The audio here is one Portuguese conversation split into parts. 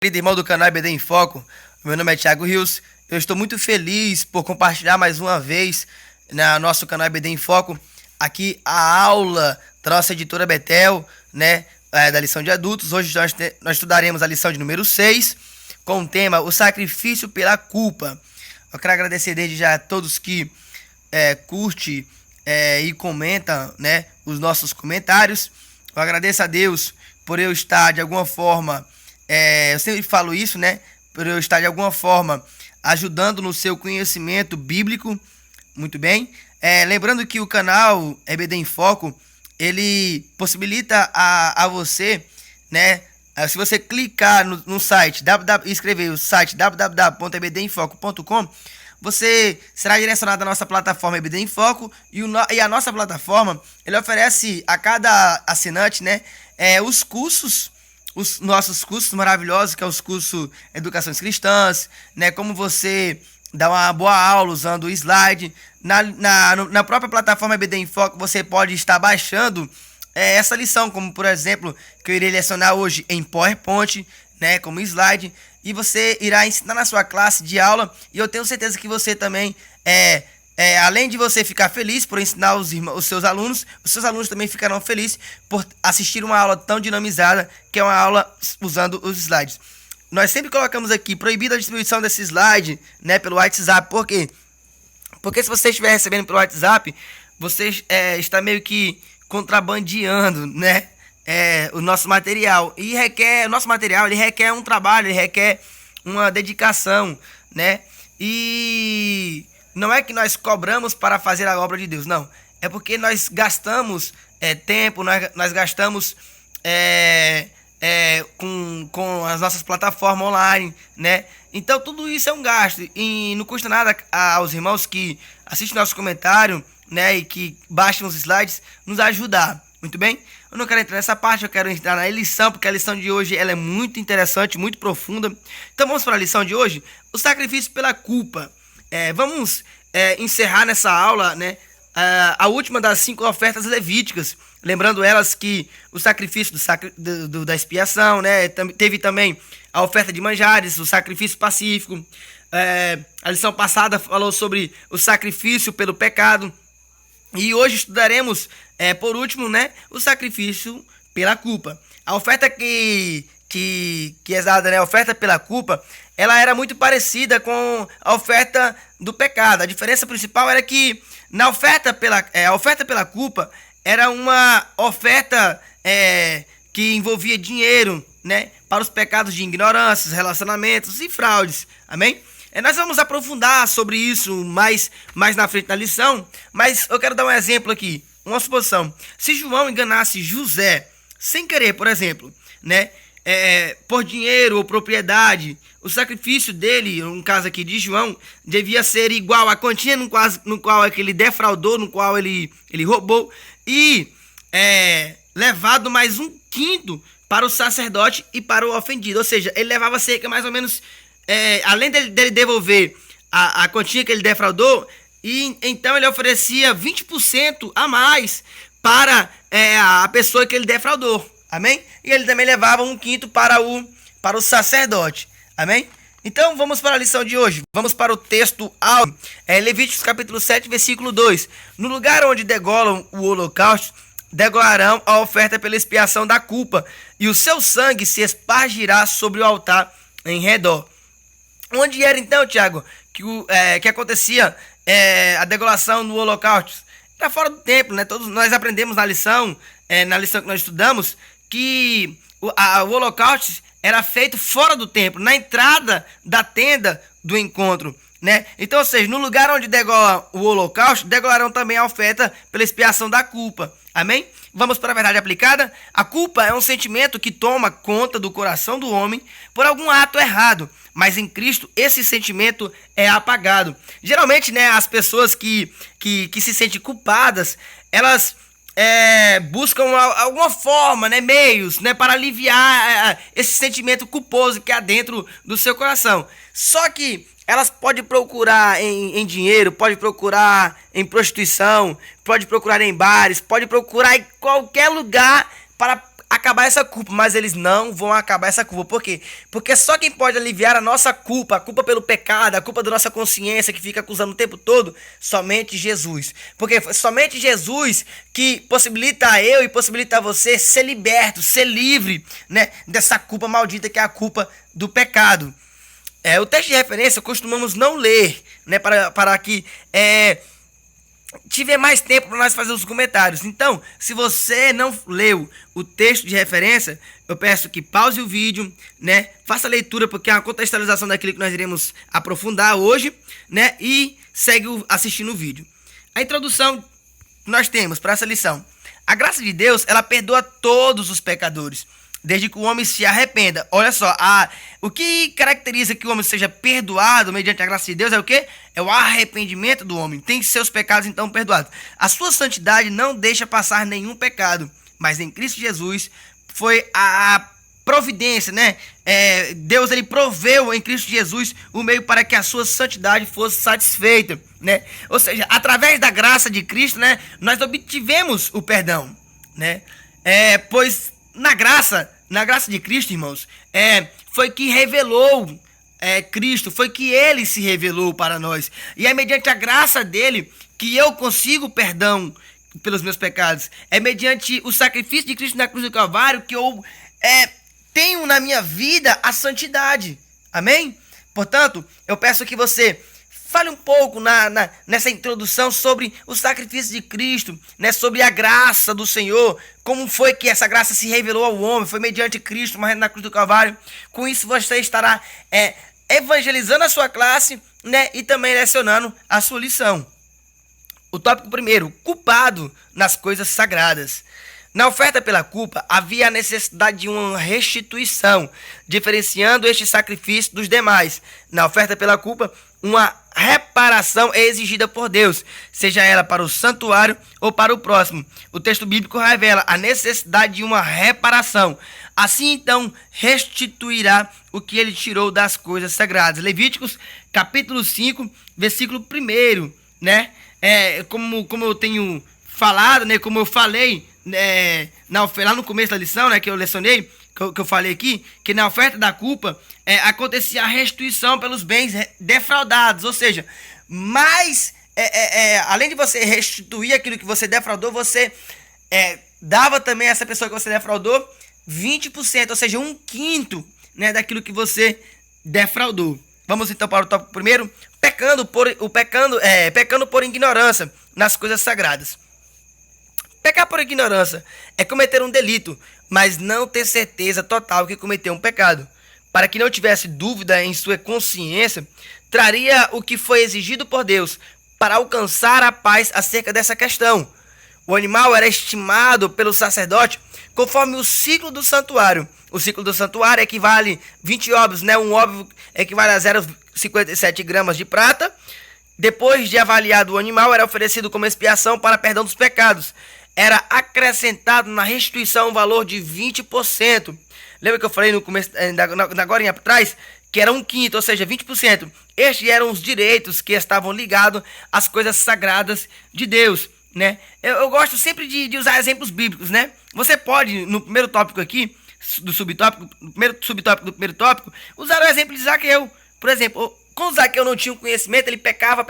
Querido irmão do canal EBD em Foco, meu nome é Thiago Rios. Eu estou muito feliz por compartilhar mais uma vez no nosso canal EBD em Foco aqui a aula da nossa editora Betel, né, da lição de adultos. Hoje nós estudaremos a lição de número 6 com o tema o sacrifício pela culpa. Eu quero agradecer desde já a todos que curte e comenta, né, os nossos comentários. Eu agradeço a Deus por eu estar de alguma forma, eu sempre falo isso, né, por eu estar de alguma forma ajudando no seu conhecimento bíblico. Muito bem. Lembrando que o canal EBD em Foco, ele possibilita a você, né, se você clicar no site, escrever o site www.ebdemfoco.com, você será direcionado à nossa plataforma EBD em Foco e a nossa plataforma, ele oferece a cada assinante, né, os nossos cursos maravilhosos, que é os cursos Educações Cristãs, né, como você dar uma boa aula usando o slide. Na própria plataforma EBD em Foco, você pode estar baixando essa lição, como por exemplo, que eu irei lecionar hoje em PowerPoint, né, como slide, e você irá ensinar na sua classe de aula, e eu tenho certeza que você também, além de você ficar feliz por ensinar os seus alunos também ficarão felizes por assistir uma aula tão dinamizada, que é uma aula usando os slides. Nós sempre colocamos aqui, proibida a distribuição desse slide, né, pelo WhatsApp. Por quê? Porque se você estiver recebendo pelo WhatsApp, você está meio que contrabandeando, né, o nosso material. E o nosso material, ele requer um trabalho, ele requer uma dedicação, né? E não é que nós cobramos para fazer a obra de Deus, não. É porque nós gastamos tempo, nós gastamos com as nossas plataformas online, né? Então tudo isso é um gasto e não custa nada aos irmãos que assistem nosso comentário, né, e que baixam os slides, nos ajudar. Muito bem? Eu não quero entrar nessa parte, eu quero entrar na lição, porque a lição de hoje ela é muito interessante, muito profunda. Então vamos para a lição de hoje, o sacrifício pela culpa. Vamos encerrar nessa aula, né, a última das 5 ofertas levíticas, lembrando elas que o sacrifício da expiação, né, teve também a oferta de manjares, o sacrifício pacífico. A lição passada falou sobre o sacrifício pelo pecado, e hoje estudaremos, por último, né, o sacrifício pela culpa. A oferta que é dada, né, a oferta pela culpa, ela era muito parecida com a oferta do pecado. A diferença principal era que a oferta pela culpa era uma oferta que envolvia dinheiro, né, para os pecados de ignorância, relacionamentos e fraudes. Amém? Nós vamos aprofundar sobre isso mais na frente da lição, mas eu quero dar um exemplo aqui, uma suposição. Se João enganasse José sem querer, por exemplo, né, por dinheiro ou propriedade, o sacrifício dele, no caso aqui de João, devia ser igual à quantia no qual ele defraudou, no qual ele roubou, e levado mais 1/5 para o sacerdote e para o ofendido. Ou seja, ele levava cerca mais ou menos, além dele devolver a quantia que ele defraudou, e então ele oferecia 20% a mais para a pessoa que ele defraudou. Amém? E ele também levava 1/5 para o sacerdote. Amém? Então vamos para a lição de hoje. Vamos para o texto Levíticos capítulo 7, versículo 2. No lugar onde degolam o holocausto, degolarão a oferta pela expiação da culpa, e o seu sangue se espargirá sobre o altar em redor. Onde era então, Tiago, que acontecia a degolação no holocausto? Era fora do templo, né? Todos nós aprendemos na lição que nós estudamos, que o holocausto era feito fora do templo, na entrada da tenda do encontro, né? Então, ou seja, no lugar onde degola o holocausto, degolarão também a oferta pela expiação da culpa. Amém? Vamos para a verdade aplicada. A culpa é um sentimento que toma conta do coração do homem por algum ato errado, mas em Cristo esse sentimento é apagado. Geralmente, né, as pessoas que se sentem culpadas, elas buscam alguma forma, né, meios, né, para aliviar esse sentimento culposo que há dentro do seu coração. Só que elas podem procurar em dinheiro, pode procurar em prostituição, pode procurar em bares, pode procurar em qualquer lugar para acabar essa culpa, mas eles não vão acabar essa culpa. Por quê? Porque só quem pode aliviar a nossa culpa, a culpa pelo pecado, a culpa da nossa consciência que fica acusando o tempo todo, somente Jesus. Porque foi somente Jesus que possibilita a eu e possibilita a você ser liberto, ser livre, né, dessa culpa maldita que é a culpa do pecado. O texto de referência costumamos não ler, né, para que tiver mais tempo para nós fazer os comentários. Então, se você não leu o texto de referência, eu peço que pause o vídeo, né? Faça a leitura, porque é uma contextualização daquilo que nós iremos aprofundar hoje, né? E segue assistindo o vídeo. A introdução que nós temos para essa lição. A graça de Deus, ela perdoa todos os pecadores, desde que o homem se arrependa. Olha só, o que caracteriza que o homem seja perdoado mediante a graça de Deus é o quê? É o arrependimento do homem. Tem seus pecados então perdoados. A sua santidade não deixa passar nenhum pecado, mas em Cristo Jesus foi a providência, né? Deus, ele proveu em Cristo Jesus o meio para que a sua santidade fosse satisfeita, né? Ou seja, através da graça de Cristo, né, nós obtivemos o perdão, né? Pois na graça de Cristo, irmãos, foi que revelou Cristo, foi que ele se revelou para nós. E é mediante a graça dele que eu consigo perdão pelos meus pecados. É mediante o sacrifício de Cristo na cruz do Calvário que eu tenho na minha vida a santidade. Amém? Portanto, eu peço que você fale um pouco nessa introdução sobre o sacrifício de Cristo, né, sobre a graça do Senhor, como foi que essa graça se revelou ao homem, foi mediante Cristo, morrendo na cruz do Calvário. Com isso você estará evangelizando a sua classe, né, e também lecionando a sua lição. O tópico primeiro, culpado nas coisas sagradas. Na oferta pela culpa, havia a necessidade de uma restituição, diferenciando este sacrifício dos demais. Na oferta pela culpa, uma reparação é exigida por Deus, seja ela para o santuário ou para o próximo. O texto bíblico revela a necessidade de uma reparação. Assim, então, restituirá o que ele tirou das coisas sagradas. Levíticos, capítulo 5, versículo 1, né? Como eu tenho falado, né? Como eu falei lá no começo da lição, né? Que eu lecionei, que eu falei aqui, que na oferta da culpa acontecia a restituição pelos bens defraudados, ou seja, além de você restituir aquilo que você defraudou, você dava também a essa pessoa que você defraudou 20%, ou seja, 1/5, né, daquilo que você defraudou. Vamos então para o tópico primeiro, pecando por ignorância nas coisas sagradas. Pecar por ignorância é cometer um delito, mas não ter certeza total que cometeu um pecado. Para que não tivesse dúvida em sua consciência, traria o que foi exigido por Deus para alcançar a paz acerca dessa questão. O animal era estimado pelo sacerdote conforme o ciclo do santuário. O ciclo do santuário equivale a 20 óbios, né? Um óbio equivale a 0,57 gramas de prata. Depois de avaliado o animal, era oferecido como expiação para perdão dos pecados. Era acrescentado na restituição um valor de 20%. Lembra que eu falei no começo, agora atrás, que era 1/5, ou seja, 20%. Estes eram os direitos que estavam ligados às coisas sagradas de Deus, né? Eu gosto sempre de usar exemplos bíblicos, né? Você pode, no primeiro tópico aqui, no primeiro subtópico do primeiro tópico, usar o exemplo de Zaqueu. Por exemplo, quando Zaqueu não tinha o conhecimento, ele pecava,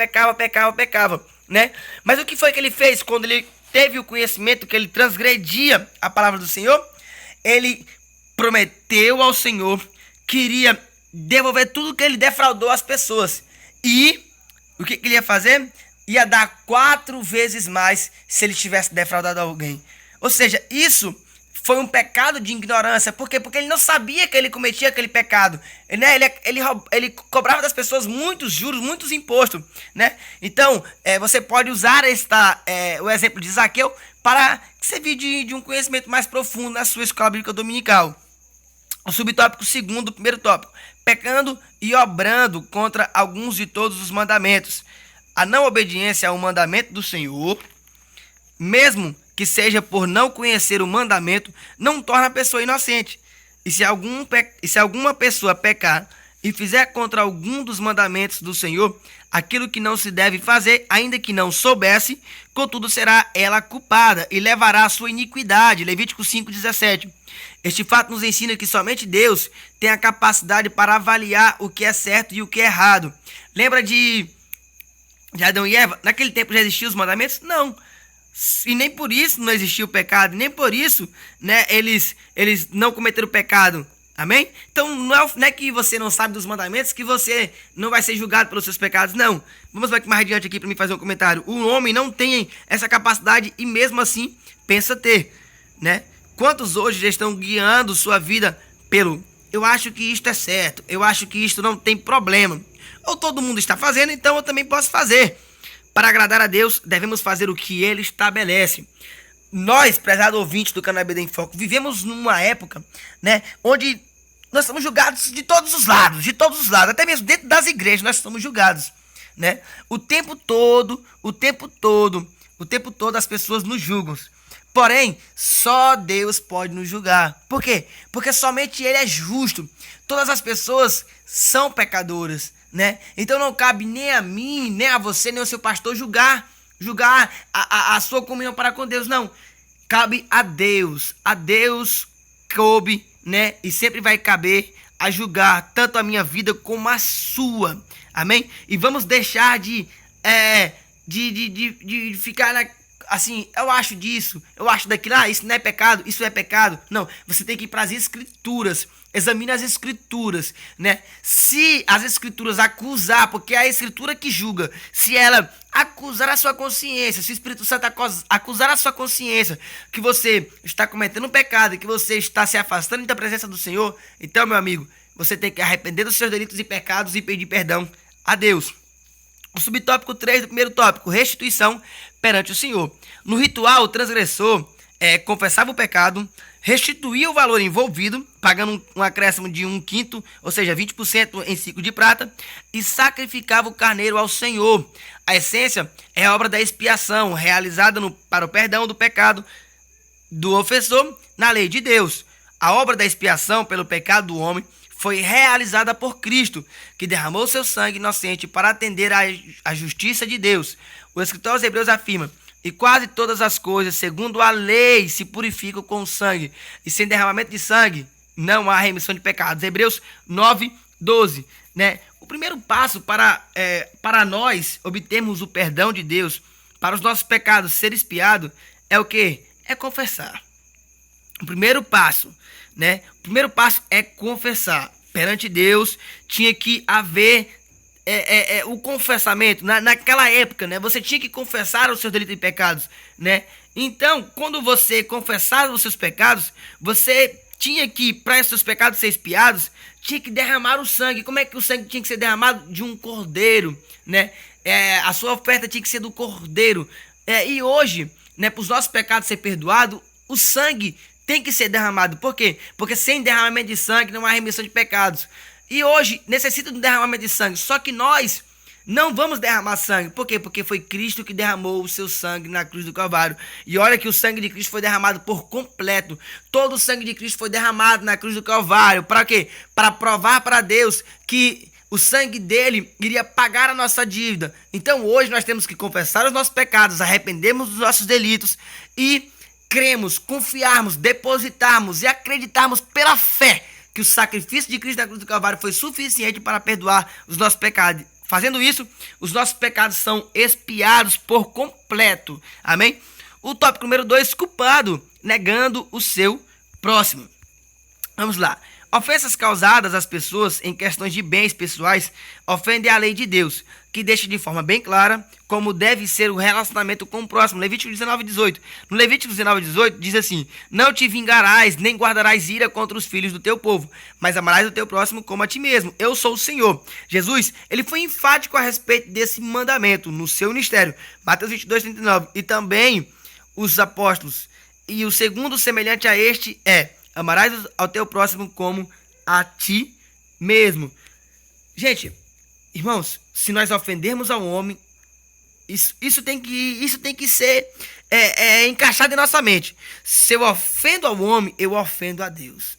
né? Mas o que foi que ele fez quando ele teve o conhecimento que ele transgredia a palavra do Senhor? Ele prometeu ao Senhor que iria devolver tudo que ele defraudou às pessoas. E o que ele ia fazer? Ia dar 4 vezes mais se ele tivesse defraudado alguém. Ou seja, isso foi um pecado de ignorância. Por quê? Porque ele não sabia que ele cometia aquele pecado, né? Ele cobrava das pessoas muitos juros, muitos impostos, né? Então, você pode usar o exemplo de Zaqueu para servir de um conhecimento mais profundo na sua escola bíblica dominical. O subtópico segundo do primeiro tópico, pecando e obrando contra alguns de todos os mandamentos. A não obediência ao mandamento do Senhor, mesmo que seja por não conhecer o mandamento, não torna a pessoa inocente. E se alguma pessoa pecar, e fizer contra algum dos mandamentos do Senhor aquilo que não se deve fazer, ainda que não soubesse, contudo será ela culpada e levará a sua iniquidade. Levítico 5,17. Este fato nos ensina que somente Deus tem a capacidade para avaliar o que é certo e o que é errado. Lembra de Adão e Eva? Naquele tempo já existiam os mandamentos? Não. E nem por isso não existiu o pecado, nem por isso, né, eles não cometeram pecado. Amém? Então não é que você não sabe dos mandamentos que você não vai ser julgado pelos seus pecados, não. Vamos ver mais adiante aqui para mim fazer um comentário. O homem não tem essa capacidade e mesmo assim pensa ter, né? Quantos hoje já estão guiando sua vida pelo eu acho que isto é certo, eu acho que isto não tem problema. Ou todo mundo está fazendo, então eu também posso fazer. Para agradar a Deus, devemos fazer o que Ele estabelece. Nós, prezado ouvinte do canal EBD em Foco, vivemos numa época, né, onde nós somos julgados de todos os lados, até mesmo dentro das igrejas nós somos julgados, né? O tempo todo as pessoas nos julgam. Porém, só Deus pode nos julgar. Por quê? Porque somente Ele é justo. Todas as pessoas são pecadoras, né? Então não cabe nem a mim, nem a você, nem ao seu pastor julgar a sua comunhão para com Deus. Não, cabe a Deus. A Deus coube, né? E sempre vai caber a julgar tanto a minha vida como a sua. Amém? E vamos deixar de ficar assim, eu acho disso, eu acho daquilo, isso não é pecado, isso é pecado. Não, você tem que ir para as escrituras. Examine as escrituras, né? Se as escrituras acusar, porque é a escritura que julga, se ela acusar a sua consciência, se o Espírito Santo acusar a sua consciência que você está cometendo um pecado, que você está se afastando da presença do Senhor, então, meu amigo, você tem que arrepender dos seus delitos e pecados e pedir perdão a Deus. O subtópico 3 do primeiro tópico, restituição perante o Senhor. No ritual, o transgressor confessava o pecado, restituía o valor envolvido, pagando um acréscimo de 1/5, ou seja, 20% em ciclo de prata, e sacrificava o carneiro ao Senhor. A essência é a obra da expiação, realizada para o perdão do pecado do ofensor na lei de Deus. A obra da expiação pelo pecado do homem foi realizada por Cristo, que derramou seu sangue inocente para atender à justiça de Deus. O escritor aos Hebreus afirma: e quase todas as coisas, segundo a lei, se purificam com sangue, e sem derramamento de sangue não há remissão de pecados. Hebreus 9:12, né? O primeiro passo para nós obtermos o perdão de Deus, para os nossos pecados ser expiados, é o quê? É confessar. O primeiro passo, né? O primeiro passo é confessar. Perante Deus tinha que haver o confessamento. Naquela época, né? Você tinha que confessar os seus delitos e pecados, né? Então, quando você confessava os seus pecados, você tinha que, para esses seus pecados serem expiados, tinha que derramar o sangue. Como é que o sangue tinha que ser derramado? De um cordeiro, né? A sua oferta tinha que ser do cordeiro. E hoje, né, para os nossos pecados ser perdoados, o sangue tem que ser derramado. Por quê? Porque sem derramamento de sangue não há remissão de pecados. E hoje necessita de um derramamento de sangue. Só que nós não vamos derramar sangue. Por quê? Porque foi Cristo que derramou o seu sangue na cruz do Calvário. E olha que o sangue de Cristo foi derramado por completo. Todo o sangue de Cristo foi derramado na cruz do Calvário. Para quê? Para provar para Deus que o sangue dele iria pagar a nossa dívida. Então hoje nós temos que confessar os nossos pecados, arrependermos dos nossos delitos e cremos, confiarmos, depositarmos e acreditarmos pela fé que o sacrifício de Cristo na cruz do Calvário foi suficiente para perdoar os nossos pecados. Fazendo isso, os nossos pecados são expiados por completo. Amém? O tópico número 2, culpado, negando o seu próximo. Vamos lá. Ofensas causadas às pessoas em questões de bens pessoais ofendem a lei de Deus, que deixa de forma bem clara como deve ser o relacionamento com o próximo. Levítico 19:18. No Levítico 19:18 diz assim: não te vingarás, nem guardarás ira contra os filhos do teu povo, mas amarás o teu próximo como a ti mesmo. Eu sou o Senhor. Jesus, ele foi enfático a respeito desse mandamento no seu ministério. Mateus 22:39. E também os apóstolos. E o segundo semelhante a este é: amarás ao teu próximo como a ti mesmo. Gente, irmãos, se nós ofendermos ao homem, isso tem que ser encaixado em nossa mente. Se eu ofendo ao homem, eu ofendo a Deus.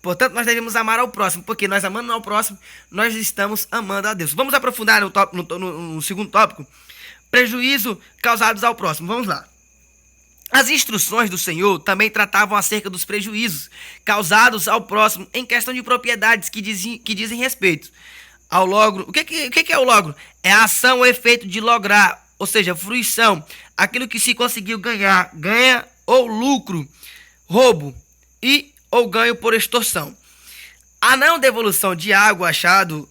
Portanto, nós devemos amar ao próximo, porque nós amando ao próximo, nós estamos amando a Deus. Vamos aprofundar no segundo tópico, prejuízo causados ao próximo. Vamos lá. As instruções do Senhor também tratavam acerca dos prejuízos causados ao próximo em questão de propriedades que dizem respeito ao logro. O que é o logro? É a ação ou efeito de lograr, ou seja, fruição, aquilo que se conseguiu ganha ou lucro, roubo e ou ganho por extorsão. A não devolução de algo achado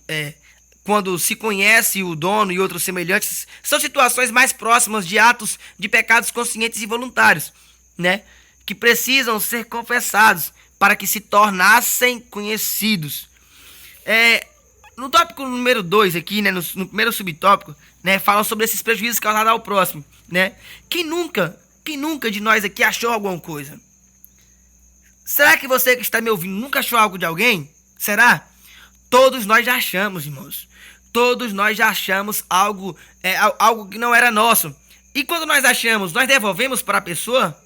quando se conhece o dono e outros semelhantes, são situações mais próximas de atos de pecados conscientes e voluntários, né? Que precisam ser confessados para que se tornassem conhecidos. No tópico número 2 aqui, né, no primeiro subtópico, né, falam sobre esses prejuízos causados ao próximo, né? Quem nunca de nós aqui achou alguma coisa? Será que você que está me ouvindo nunca achou algo de alguém? Será? Todos nós já achamos, irmãos. Todos nós já achamos algo que não era nosso. E quando nós achamos, nós devolvemos para a pessoa?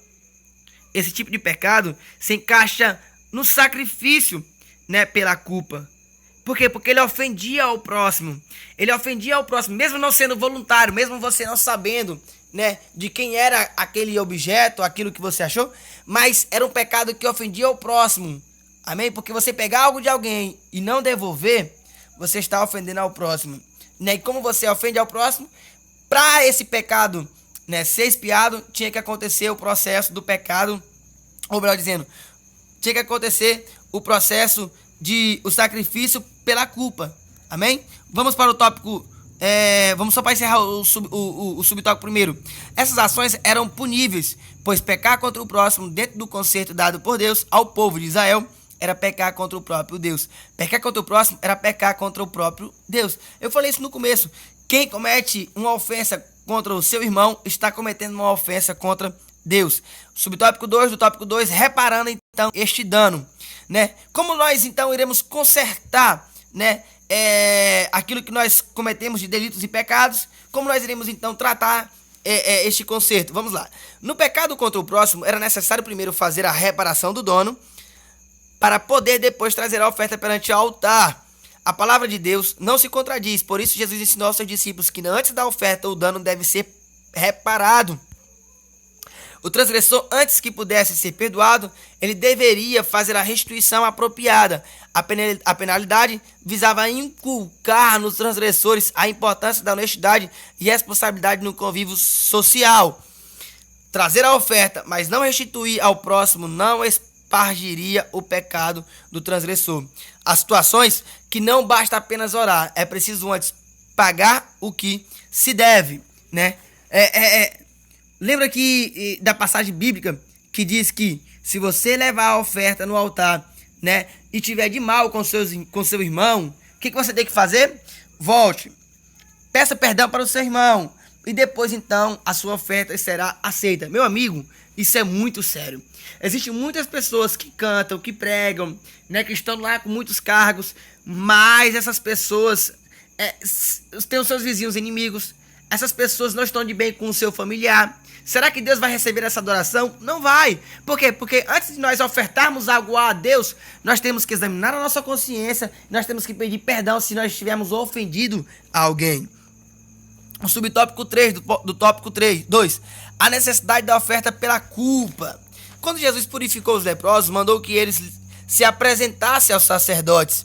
Esse tipo de pecado se encaixa no sacrifício, né, pela culpa. Por quê? Porque ele ofendia ao próximo. Ele ofendia ao próximo, mesmo não sendo voluntário, mesmo você não sabendo, né, de quem era aquele objeto, aquilo que você achou, mas era um pecado que ofendia ao próximo. Amém? Porque você pegar algo de alguém e não devolver, você está ofendendo ao próximo, né? E como você ofende ao próximo, para esse pecado, né, ser expiado, tinha que acontecer o processo do pecado, ou melhor dizendo, tinha que acontecer o processo o sacrifício pela culpa. Amém? Vamos para o tópico, vamos só para encerrar o subtópico primeiro. Essas ações eram puníveis, pois pecar contra o próximo dentro do conserto dado por Deus ao povo de Israel era pecar contra o próprio Deus. Pecar contra o próximo era pecar contra o próprio Deus. Eu falei isso no começo. Quem comete uma ofensa contra o seu irmão está cometendo uma ofensa contra Deus. Subtópico 2 do tópico 2, reparando então este dano, né? Como nós então iremos consertar, né, aquilo que nós cometemos de delitos e pecados? Como nós iremos então tratar este conserto? Vamos lá. No pecado contra o próximo era necessário primeiro fazer a reparação do dono, para poder depois trazer a oferta perante o altar. A palavra de Deus não se contradiz, por isso Jesus ensinou aos seus discípulos que antes da oferta o dano deve ser reparado. O transgressor, antes que pudesse ser perdoado, ele deveria fazer a restituição apropriada. A penalidade visava inculcar nos transgressores a importância da honestidade e responsabilidade no convívio social. Trazer a oferta, mas não restituir ao próximo, não espargiria o pecado do transgressor. Há situações que não basta apenas orar, é preciso antes pagar o que se deve, né? Lembra que da passagem bíblica que diz que se você levar a oferta no altar, né, e tiver de mal com seu irmão, o que você tem que fazer? Volte, peça perdão para o seu irmão e depois então a sua oferta será aceita. Meu amigo, isso é muito sério. Existem muitas pessoas que cantam, que pregam, né, que estão lá com muitos cargos, mas essas pessoas têm os seus vizinhos inimigos. Essas pessoas não estão de bem com o seu familiar. Será que Deus vai receber essa adoração? Não vai. Por quê? Porque antes de nós ofertarmos algo a Deus, nós temos que examinar a nossa consciência, nós temos que pedir perdão se nós tivermos ofendido alguém. O subtópico 3 do tópico 2. A necessidade da oferta pela culpa. Quando Jesus purificou os leprosos, mandou que eles se apresentassem aos sacerdotes,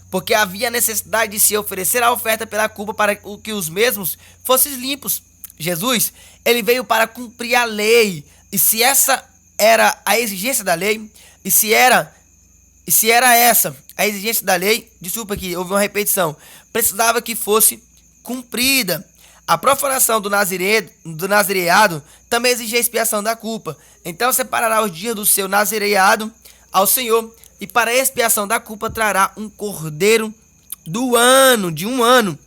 porque havia necessidade de se oferecer a oferta pela culpa para que os mesmos fossem limpos. Jesus, ele veio para cumprir a lei, e se essa era a exigência da lei, e se era essa a exigência da lei, desculpa aqui, houve uma repetição, precisava que fosse cumprida. A profanação do nazireado também exigia a expiação da culpa. Então separará os dias do seu nazireado ao Senhor, e para a expiação da culpa trará um cordeiro de um ano.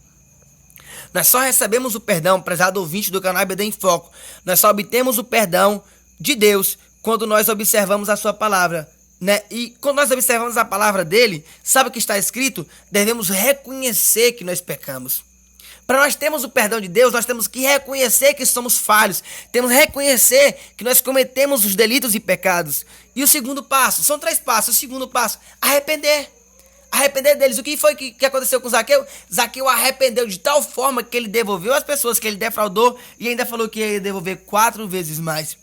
Nós só recebemos o perdão, prezado ouvinte do canal EBD em Foco. Nós só obtemos o perdão de Deus quando nós observamos a sua palavra, né? E quando nós observamos a palavra dele, sabe o que está escrito? Devemos reconhecer que nós pecamos. Para nós termos o perdão de Deus, nós temos que reconhecer que somos falhos. Temos que reconhecer que nós cometemos os delitos e pecados. E o segundo passo, são 3 passos. O segundo passo, arrepender. Arrepender deles. O que foi que aconteceu com Zaqueu? Zaqueu arrependeu de tal forma que ele devolveu as pessoas que ele defraudou e ainda falou que ia devolver 4 vezes mais.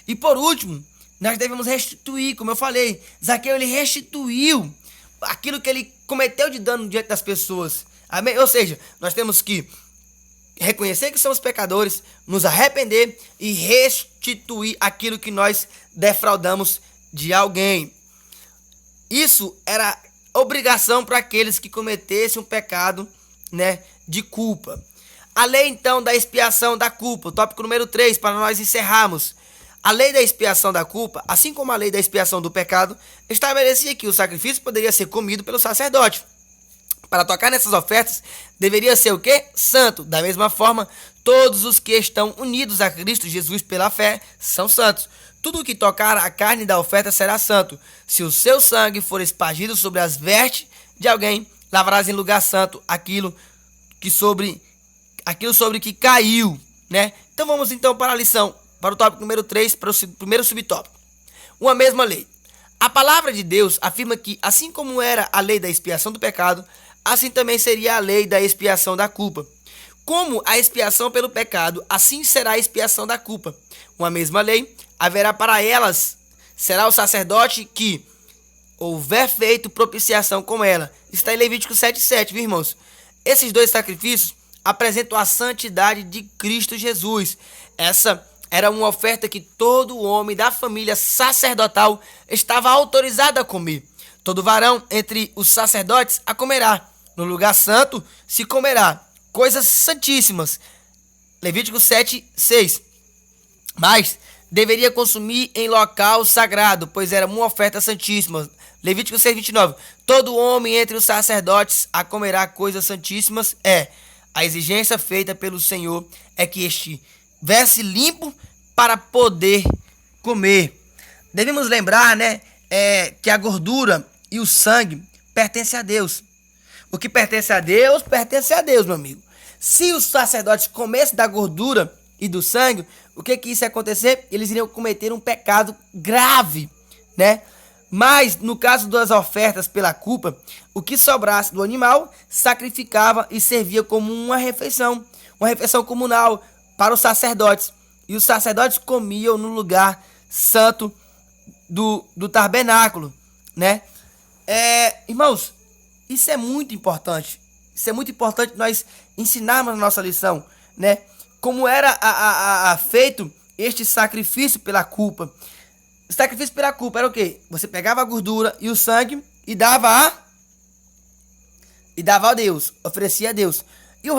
E por último, nós devemos restituir, como eu falei. Zaqueu, ele restituiu aquilo que ele cometeu de dano diante das pessoas. Amém? Ou seja, nós temos que reconhecer que somos pecadores, nos arrepender e restituir aquilo que nós defraudamos de alguém. Isso era obrigação para aqueles que cometessem um pecado, né, de culpa. A lei, então, da expiação da culpa, tópico número 3, para nós encerrarmos. A lei da expiação da culpa, assim como a lei da expiação do pecado, estabelecia que o sacrifício poderia ser comido pelo sacerdote. Para tocar nessas ofertas, deveria ser o quê? Santo. Da mesma forma, todos os que estão unidos a Cristo Jesus pela fé são santos. Tudo o que tocar a carne da oferta será santo. Se o seu sangue for espargido sobre as vestes de alguém, lavarás em lugar santo aquilo sobre que caiu, né? Então vamos então para a lição, para o tópico número 3, para o primeiro subtópico. Uma mesma lei. A palavra de Deus afirma que, assim como era a lei da expiação do pecado, assim também seria a lei da expiação da culpa. Como a expiação pelo pecado, assim será a expiação da culpa. Uma mesma lei haverá para elas. Será o sacerdote que houver feito propiciação com ela. Está em Levítico 7,7, viu, irmãos? Esses 2 sacrifícios apresentam a santidade de Cristo Jesus. Essa era uma oferta que todo homem da família sacerdotal estava autorizado a comer. Todo varão entre os sacerdotes a comerá. No lugar santo se comerá coisas santíssimas. Levítico 7,6. Mas deveria consumir em local sagrado, pois era uma oferta santíssima. Levítico 6,29. Todo homem entre os sacerdotes a comerá coisas santíssimas. A exigência feita pelo Senhor é que estivesse limpo para poder comer. Devemos lembrar, né, que a gordura e o sangue pertencem a Deus. O que pertence a Deus, meu amigo. Se os sacerdotes comessem da gordura e do sangue, o que isso ia acontecer? Eles iriam cometer um pecado grave, né? Mas, no caso das ofertas pela culpa, o que sobrasse do animal, sacrificava e servia como uma refeição comunal para os sacerdotes. E os sacerdotes comiam no lugar santo do tabernáculo, né? Irmãos, isso é muito importante. Isso é muito importante nós ensinarmos na nossa lição, né? Como era feito este sacrifício pela culpa. O sacrifício pela culpa era o quê? Você pegava a gordura e o sangue e dava a Deus, oferecia a Deus. E o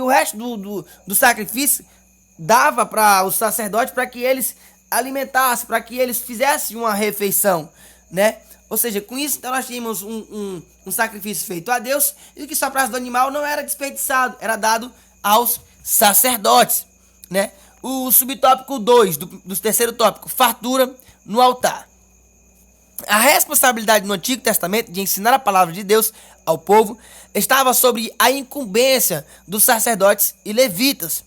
resto do sacrifício dava para os sacerdotes para que eles alimentassem, para que eles fizessem uma refeição, né? Ou seja, com isso então nós tínhamos um sacrifício feito a Deus e o que sobrasse do animal não era desperdiçado, era dado aos sacerdotes, né? O subtópico 2 do terceiro tópico, fartura no altar. A responsabilidade no Antigo Testamento de ensinar a palavra de Deus ao povo estava sobre a incumbência dos sacerdotes e levitas.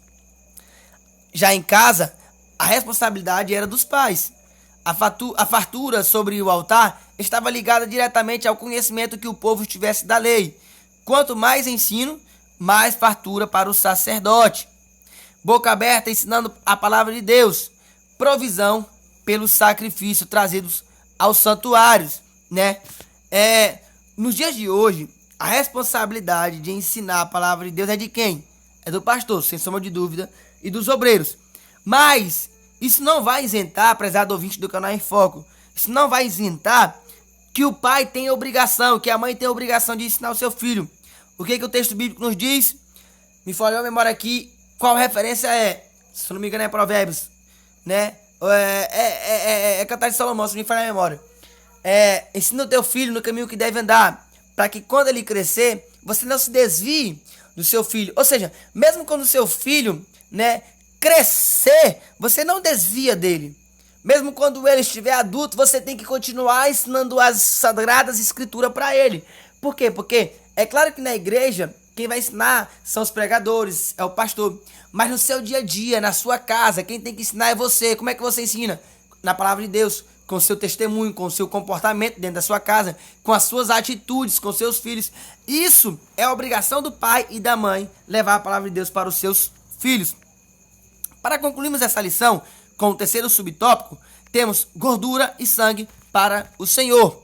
Já em casa, a responsabilidade era dos pais. A fartura sobre o altar estava ligada diretamente ao conhecimento que o povo tivesse da lei. Quanto mais ensino, mais fartura para o sacerdote. Boca aberta ensinando a palavra de Deus. Provisão pelo sacrifício trazidos aos santuários, né? Nos dias de hoje, a responsabilidade de ensinar a palavra de Deus é de quem? É do pastor, sem sombra de dúvida, e dos obreiros. Mas isso não vai isentar, prezado ouvinte do canal Em Foco, isso não vai isentar que o pai tem a obrigação, que a mãe tem a obrigação de ensinar o seu filho. O que o texto bíblico nos diz? Me falhou a memória aqui, qual referência é? Se não me engano é Provérbios, né? É Cantar de Salomão, se não me falha a memória. Ensina o teu filho no caminho que deve andar, para que quando ele crescer, você não se desvie do seu filho. Ou seja, mesmo quando o seu filho, né, crescer, você não desvia dele. Mesmo quando ele estiver adulto, você tem que continuar ensinando as sagradas escrituras para ele. Por quê? Porque é claro que na igreja Quem vai ensinar são os pregadores, é o pastor. Mas no seu dia a dia, na sua casa, quem tem que ensinar é você. Como é que você ensina? Na palavra de Deus, com o seu testemunho, com o seu comportamento dentro da sua casa, com as suas atitudes, com seus filhos. Isso é a obrigação do pai e da mãe, levar a palavra de Deus para os seus filhos. Para concluirmos essa lição, com o terceiro subtópico, temos gordura e sangue para o Senhor,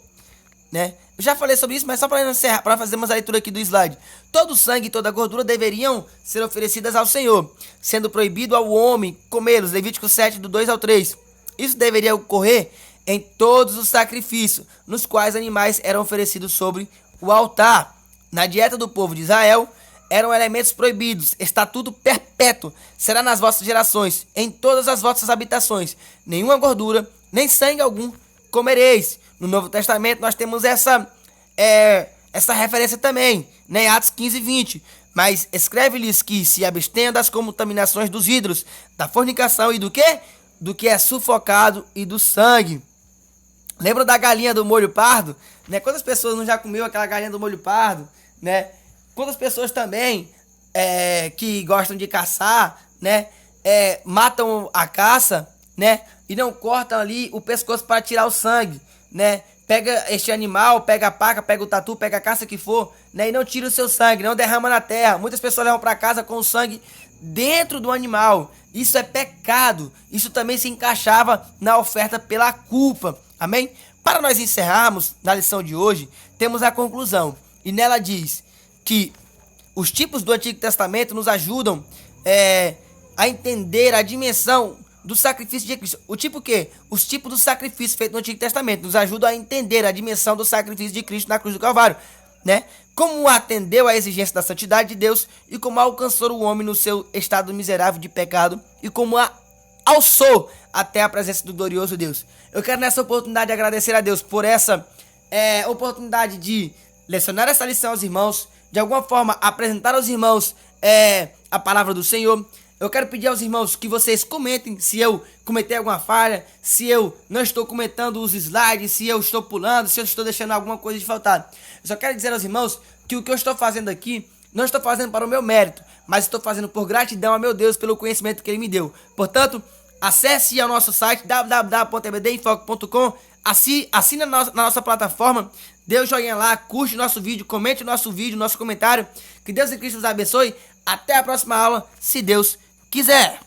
né? Eu já falei sobre isso, mas só para encerrar, para fazermos a leitura aqui do slide. Todo sangue e toda gordura deveriam ser oferecidas ao Senhor, sendo proibido ao homem comê-los, Levítico 7, do 2 ao 3. Isso deveria ocorrer em todos os sacrifícios, nos quais animais eram oferecidos sobre o altar. Na dieta do povo de Israel, eram elementos proibidos, estatuto perpétuo, será nas vossas gerações, em todas as vossas habitações, nenhuma gordura, nem sangue algum comereis. No Novo Testamento nós temos essa referência também, né? Atos 15, 20. Mas escreve-lhes que se abstenham das contaminações dos ídolos, da fornicação e do quê? Do que é sufocado e do sangue. Lembra da galinha do molho pardo? Né? Quantas pessoas não já comeu aquela galinha do molho pardo? Né? Quantas pessoas também que gostam de caçar, né? Matam a caça, né? E não cortam ali o pescoço para tirar o sangue, né? Pega este animal, pega a paca, pega o tatu, pega a caça que for, né? E não tira o seu sangue, não derrama na terra. Muitas pessoas levam para casa com o sangue dentro do animal. Isso é pecado. Isso também se encaixava na oferta pela culpa. Amém? Para nós encerrarmos na lição de hoje, temos a conclusão. E nela diz que os tipos do Antigo Testamento nos ajudam a entender a dimensão do sacrifício de Cristo. O tipo o quê? Os tipos do sacrifício feito no Antigo Testamento nos ajudam a entender a dimensão do sacrifício de Cristo na cruz do Calvário, né? Como atendeu à exigência da santidade de Deus e como alcançou o homem no seu estado miserável de pecado e como alçou até a presença do glorioso Deus. Eu quero nessa oportunidade agradecer a Deus por essa oportunidade de lecionar essa lição aos irmãos, de alguma forma apresentar aos irmãos a palavra do Senhor. Eu quero pedir aos irmãos que vocês comentem se eu cometi alguma falha, se eu não estou comentando os slides, se eu estou pulando, se eu estou deixando alguma coisa de faltar. Eu só quero dizer aos irmãos que o que eu estou fazendo aqui, não estou fazendo para o meu mérito, mas estou fazendo por gratidão a meu Deus pelo conhecimento que Ele me deu. Portanto, acesse ao nosso site www.ebdinfoco.com, assine na nossa plataforma, dê um joinha lá, curte o nosso vídeo, comente o nosso vídeo, nosso comentário. Que Deus e Cristo nos abençoe. Até a próxima aula, se Deus quiser.